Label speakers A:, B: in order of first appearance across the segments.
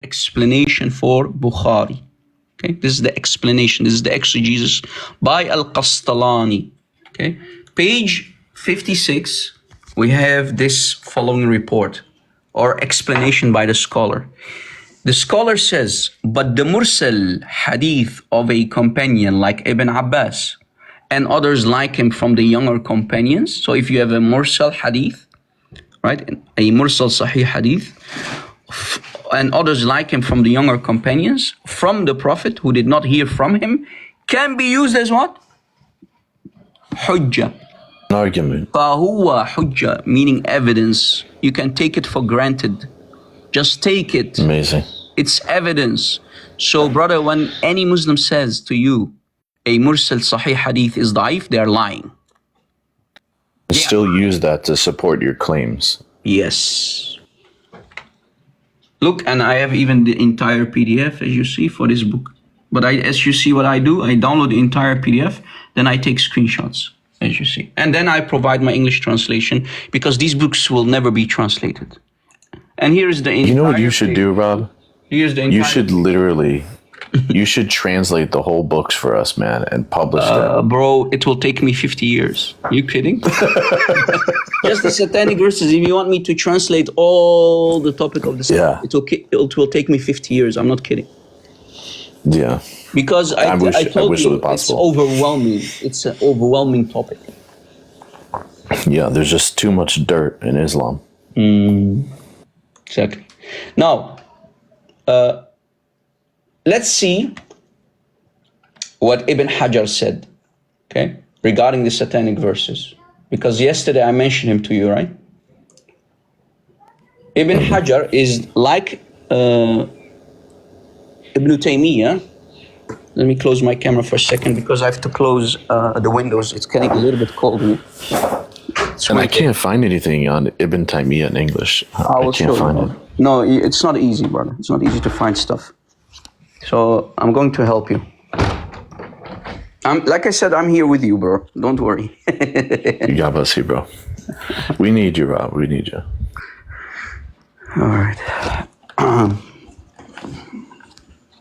A: explanation for Bukhari. Okay, this is the explanation. This is the exegesis by Al-Qastalani. Okay, page 56, we have this following report or explanation by the scholar. The scholar says, but the mursal hadith of a companion like Ibn Abbas and others like him from the younger companions. So if you have a mursal hadith, right, a mursal sahih hadith, and others like him from the younger companions, from the Prophet who did not hear from him, can be used as what? Hujjah.
B: An argument.
A: فَهُوَ hujjah, meaning evidence. You can take it for granted. Just take it.
B: Amazing.
A: It's evidence. So brother, when any Muslim says to you, a mursal sahih hadith is da'if, they're lying.
B: Still use that to support your claims.
A: Yes. Look, and I have even the entire PDF, as you see, for this book. But as you see what I do, I download the entire PDF, then I take screenshots, as you see. And then I provide my English translation, because these books will never be translated. And here's the entire...
B: You know what you should do, Rob?
A: Here's the entire...
B: You should literally... You should translate the whole books for us, man, and publish them.
A: Bro, it will take me 50 years. You kidding? Just the satanic verses. If you want me to translate all the topic of the satanic, it will take me 50 years. I'm not kidding.
B: Yeah.
A: Because I told
B: wish
A: you,
B: it was possible.
A: it's overwhelming. It's an overwhelming topic.
B: Yeah, there's just too much dirt in Islam.
A: Exactly. Now, let's see what Ibn Hajar said, okay, regarding the satanic verses. Because yesterday I mentioned him to you, right? Ibn Hajar is like Ibn Taymiyyah. Let me close my camera for a second because I have to close the windows. It's getting a little bit cold here.
B: And I can't find anything on Ibn Taymiyyah in English. I can't find it.
A: No, it's not easy, brother. It's not easy to find stuff. So I'm going to help you. Like I said, I'm here with you, bro. Don't worry.
B: You got us here, bro. We need you, Rob. We need you.
A: All right.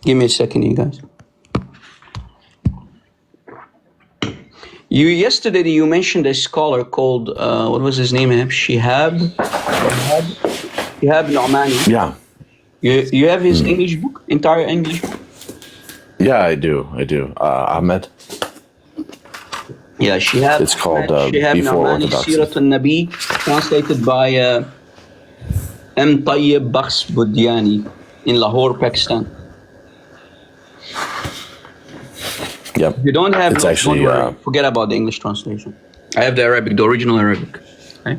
A: Give me a second, you guys. Yesterday you mentioned a scholar called, what was his name? Shihab Nu'mani.
B: Yeah.
A: You have his English book, entire English book?
B: Yeah, I do. Ahmed.
A: Yeah, Shihab.
B: It's called
A: Shihab
B: Before
A: Nu'mani,
B: Orthodoxy.
A: Sirat al-Nabi, translated by M. Tayyib Bakhsh Budyani in Lahore, Pakistan.
B: Yep.
A: If you don't have
B: it's
A: those,
B: actually,
A: don't worry. Forget about the English translation. I have the Arabic, the original Arabic. Okay?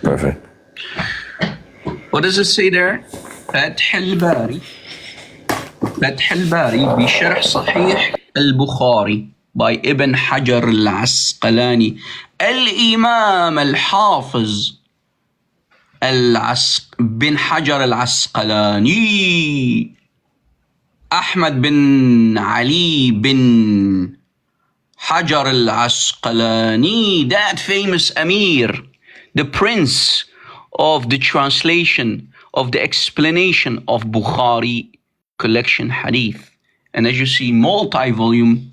B: Perfect.
A: What does it say there? فتح الباري بشرح صحيح البخاري by Ibn Hajar al-Asqalani الإمام الحافظ بن حجر العسقلاني أحمد بن علي بن حجر العسقلاني, that famous Amir, the prince of the translation of the explanation of Bukhari collection hadith. And as you see, multi-volume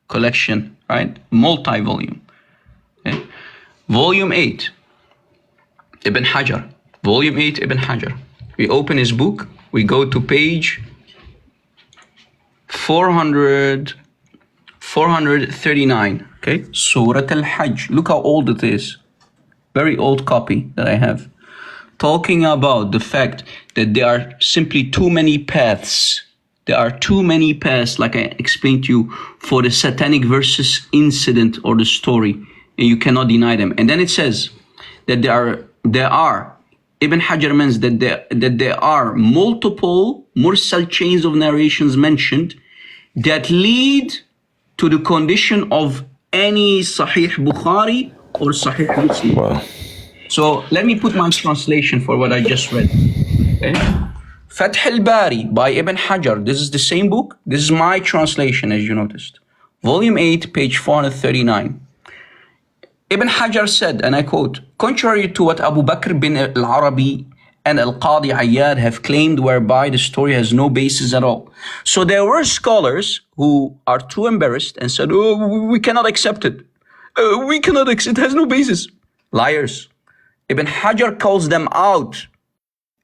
A: collection, right? Multi-volume. Okay? Volume 8, Ibn Hajar. Volume 8, Ibn Hajar. We open his book, we go to page 439, okay? Surah Al-Hajj. Look how old it is. Very old copy that I have. Talking about the fact that there are simply too many paths. There are too many paths, like I explained to you, for the satanic verses incident or the story, and you cannot deny them. And then it says that there are Ibn Hajar means that there are multiple mursal chains of narrations mentioned that lead to the condition of any Sahih Bukhari or Sahih Muslim.
B: Wow.
A: So let me put my translation for what I just read. Okay? Fath al-Bari by Ibn Hajar. This is the same book. This is my translation, as you noticed. Volume 8, page 439. Ibn Hajar said, and I quote, contrary to what Abu Bakr bin al-Arabi and Al-Qadi Ayyad have claimed, whereby the story has no basis at all. So there were scholars who are too embarrassed and said, oh, we cannot accept it. We cannot accept it. It has no basis. Liars. Ibn Hajar calls them out.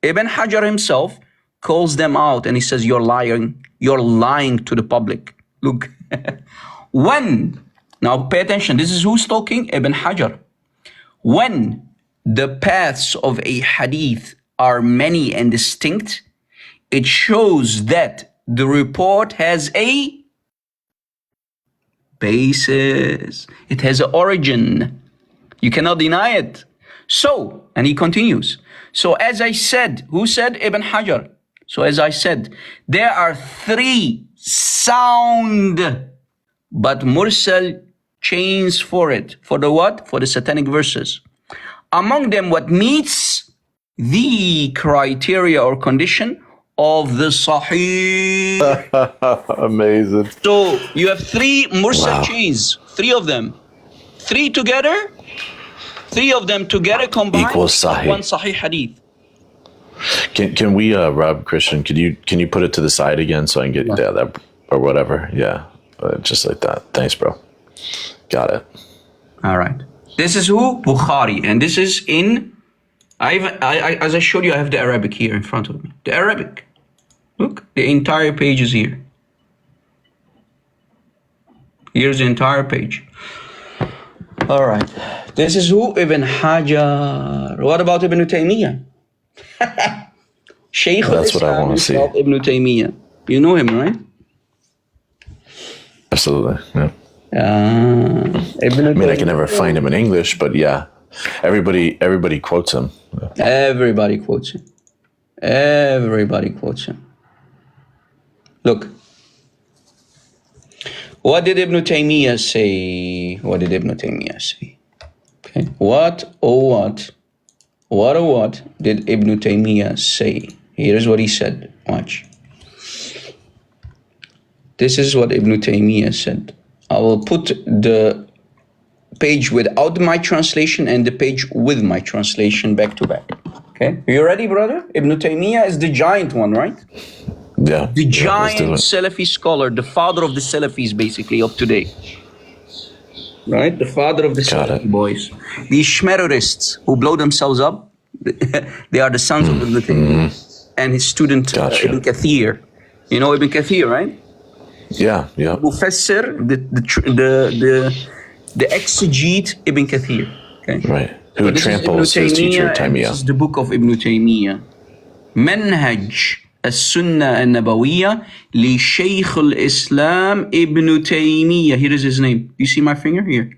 A: Ibn Hajar himself calls them out and he says, you're lying. You're lying to the public. Look. Now pay attention. This is who's talking? Ibn Hajar. When the paths of a hadith are many and distinct, it shows that the report has a basis. It has an origin. You cannot deny it. So, and he continues. So as I said, who said? Ibn Hajar. So as I said, there are 3 sound but mursal chains for it. For the what? For the satanic verses. Among them, what meets the criteria or condition of the Sahih.
B: Amazing.
A: So you have 3 mursal chains, 3 of them. 3 together, 3 of them together combined
B: equals Sahih.
A: 1 Sahih hadith.
B: Can we, Rob, Christian, can you put it to the side again so I can get that or whatever? Yeah, just like that. Thanks, bro. Got it.
A: All right. This is who? Bukhari. And this is in, as I showed you, I have the Arabic here in front of me. The Arabic. Look, the entire page is here. Here's the entire page. All right. This is who? Ibn Hajar. What about Ibn Taymiyyah? Shaykh
B: That's what I want to see.
A: Ibn Taymiyyah. You know him, right?
B: Absolutely. Yeah.
A: Ibn
B: I mean, I can never find him in English, but yeah, everybody quotes him.
A: Everybody quotes him. Everybody quotes him. Look. What did Ibn Taymiyyah say? What did Ibn Taymiyyah say? Okay. What did Ibn Taymiyyah say? Here's what he said. Watch. This is what Ibn Taymiyyah said. I will put the page without my translation and the page with my translation back to back. Okay. Are you ready, brother? Ibn Taymiyyah is the giant one, right?
B: Yeah.
A: The giant Salafi scholar, the father of the Salafis, basically, of today. Right? The father of the Salafi boys. These shmerurists who blow themselves up, they are the sons of Ibn Taymiyyah and his student Ibn Kathir. You know Ibn Kathir, right?
B: Yeah, yeah.
A: Mufassir, the exegete Ibn Kathir. Okay?
B: Right. Who tramples his teacher Taymiyyah.
A: This is the book of Ibn Taymiyyah. Manhaj السنة النبوية لشيخ الإسلام ابن تيمية. Here is his name. You see my finger here?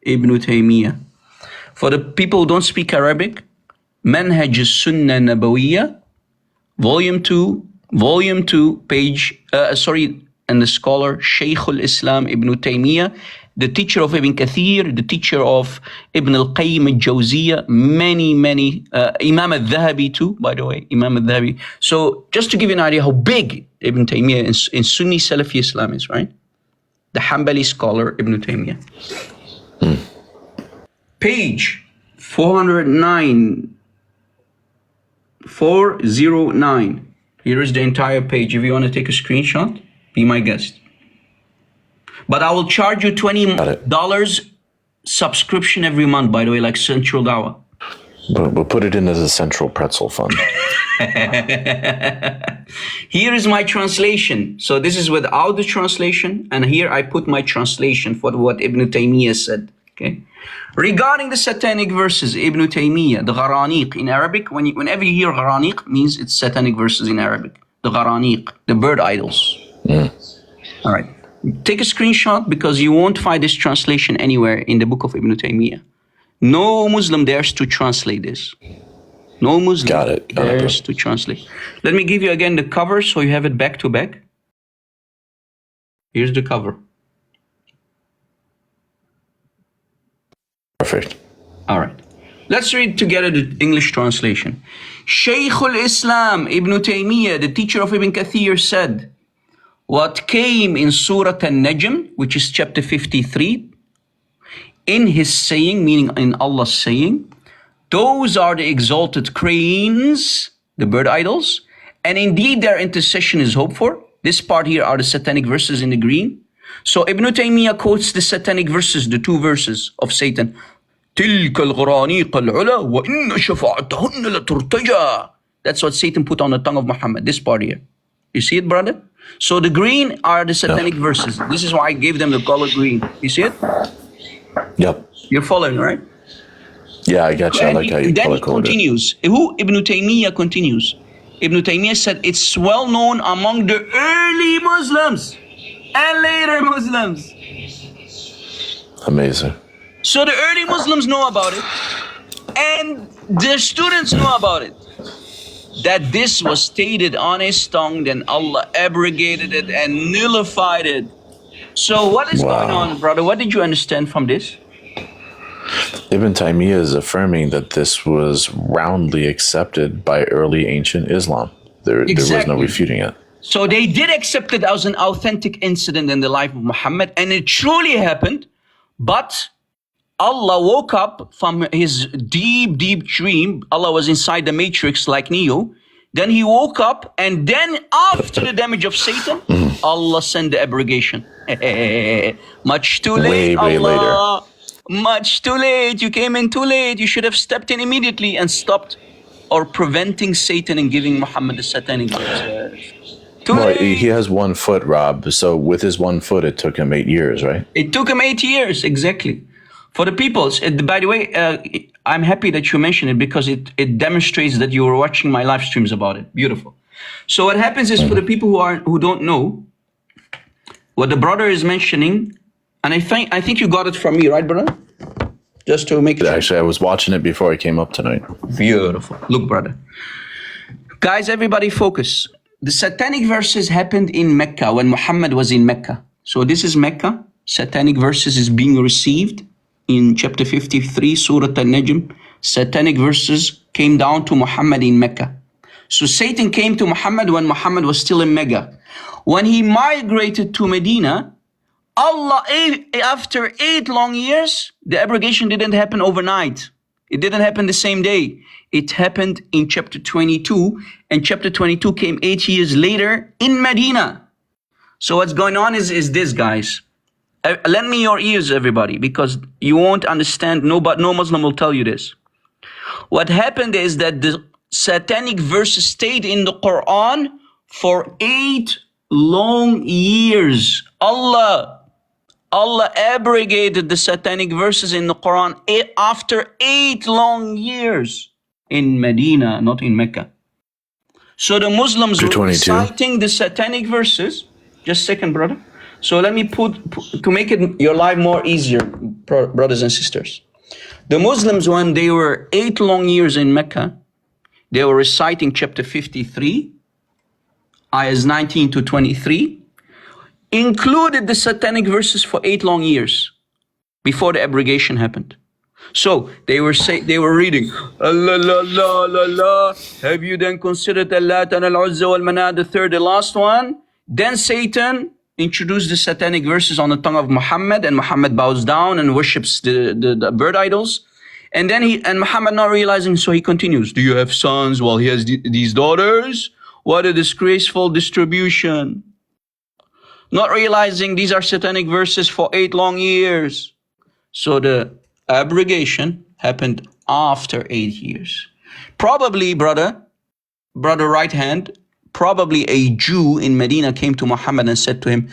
A: Ibn Taymiyyah. For the people who don't speak Arabic, Manhaj السنة النبوية, volume 2, page, and the scholar Shaykh al-Islam Ibn Taymiyyah, the teacher of Ibn Kathir, the teacher of Ibn al-Qayyim al-Jawziyah, many, Imam al-Dhahabi too, by the way, Imam al-Dhahabi. So just to give you an idea how big Ibn Taymiyyah in Sunni Salafi Islam is, right? The Hanbali scholar Ibn Taymiyyah. Page 409. Here is the entire page. If you want to take a screenshot, be my guest. But I will charge you $20 subscription every month, by the way, like Central Dawah.
B: But we'll put it in as a central pretzel fund.
A: Here is my translation. So this is without the translation. And here I put my translation for what Ibn Taymiyyah said. Okay. Regarding the satanic verses, Ibn Taymiyyah, the Gharaniq in Arabic, whenever you hear Gharaniq, means it's satanic verses in Arabic. The Gharaniq, the bird idols. All right. Take a screenshot because you won't find this translation anywhere in the book of Ibn Taymiyyah. No Muslim dares to translate this. No Muslim dares to translate. Let me give you again the cover so you have it back to back. Here's the cover.
B: Perfect.
A: All right. Let's read together the English translation. Shaykh al-Islam Ibn Taymiyyah, the teacher of Ibn Kathir, said, what came in Surah An-Najm, which is chapter 53, in his saying, meaning in Allah's saying, those are the exalted cranes the bird idols, and indeed their intercession is hoped for. This part here are the satanic verses in the green. So Ibn Taymiyyah quotes the satanic verses, the two verses of Satan. تِلْكَ الْغَرَانِيقَ الْعُلَى وَإِنَّ شَفَاعَتَهُنَّ لَتُرْتَجَى. That's what Satan put on the tongue of Muhammad, this part here. You see it, brother? So the green are the satanic verses. This is why I gave them the color green. You see it?
B: Yep.
A: You're following, right?
B: Yeah, I got you. I like how you
A: then he
B: color-coded it.
A: continues. Who? Ibn Taymiyyah continues. Ibn Taymiyyah said it's well known among the early Muslims and later Muslims.
B: Amazing.
A: So the early Muslims know about it, and the students know about it. That this was stated on his tongue, then Allah abrogated it and nullified it. So what is going on, brother? What did you understand from this?
B: Ibn Taymiyyah is affirming that this was roundly accepted by early ancient Islam. There was no refuting it.
A: So they did accept it as an authentic incident in the life of Muhammad, and it truly happened, but Allah woke up from his deep, deep dream. Allah was inside the matrix like Neo. Then he woke up, and then after the damage of Satan, Allah sent the abrogation. Much too late,
B: way
A: Allah. Much too late. You came in too late. You should have stepped in immediately and stopped or preventing Satan and giving Muhammad the satanic verses.
B: Well, he has 1 foot, Rob. So with his 1 foot, it took him 8 years, right?
A: It took him 8 years, exactly. For the people, by the way, I'm happy that you mentioned it because it demonstrates that you were watching my live streams about it. Beautiful. So what happens is for the people who don't know, what the brother is mentioning, and I think you got it from me, right, brother? Just to make it.
B: Actually, I was watching it before I came up tonight.
A: Beautiful. Look, brother. Guys, everybody focus. The satanic verses happened in Mecca when Muhammad was in Mecca. So this is Mecca. Satanic verses is being received in chapter 53, Surah Al-Najm. Satanic verses came down to Muhammad in Mecca. So Satan came to Muhammad when Muhammad was still in Mecca. When he migrated to Medina, Allah, after 8 long years, the abrogation didn't happen overnight. It didn't happen the same day. It happened in chapter 22, and chapter 22 came 8 years later in Medina. So what's going on is this, guys. Lend me your ears, everybody, because you won't understand. No Muslim will tell you this. What happened is that the satanic verses stayed in the Quran for 8 long years. Allah abrogated the satanic verses in the Quran after 8 long years in Medina, not in Mecca. So the Muslims were reciting the satanic verses. Just a second, brother. So let me put to make it your life more easier, brothers and sisters. The Muslims, when they were 8 long years in Mecca, they were reciting chapter 53, ayahs 19 to 23, included the satanic verses for 8 long years before the abrogation happened. So they were reading, Allah, la, la, la, la. Have you then considered Al-Lat and Al-Uzza wal-Manat, the third, the last one? Then Satan introduced the satanic verses on the tongue of Muhammad, and Muhammad bows down and worships the bird idols. And then Muhammad, not realizing, so he continues, do you have sons while he has these daughters? What a disgraceful distribution. Not realizing these are satanic verses for 8 long years. So the abrogation happened after 8 years. Probably, brother right hand, probably a Jew in Medina came to Muhammad and said to him,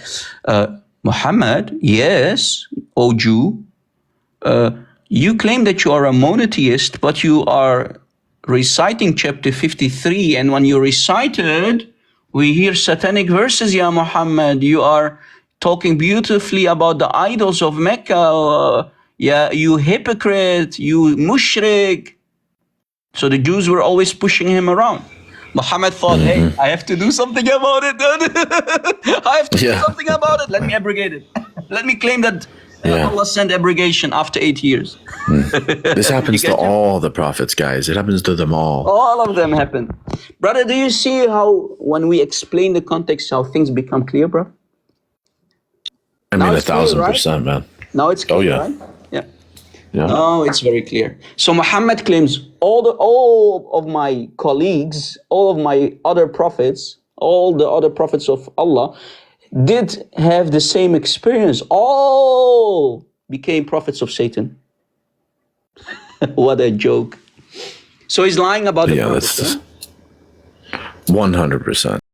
A: Muhammad, yes, O Jew, you claim that you are a monotheist, but you are reciting chapter 53, and when you recited, we hear satanic verses, Ya Muhammad. You are talking beautifully about the idols of Mecca. Yeah, you hypocrite, you mushrik. So the Jews were always pushing him around. Muhammad thought, hey, I have to do something about it. I have to do something about it. Let me abrogate it. Let me claim that Allah sent abrogation after 8 years.
B: This happens to all the prophets, guys. It happens to them all.
A: All of them happen. Brother, do you see how when we explain the context, how things become clear, bro?
B: I mean, 1,000%, man.
A: Now it's clear,
B: oh, yeah.
A: Right? Yeah.
B: Yeah.
A: No, it's very clear. So Muhammad claims all of my colleagues, all of my other prophets, all the other prophets of Allah did have the same experience. All became prophets of Satan. What a joke. So he's lying about the
B: Yeah,
A: prophets.
B: that's
A: Huh?
B: 100%.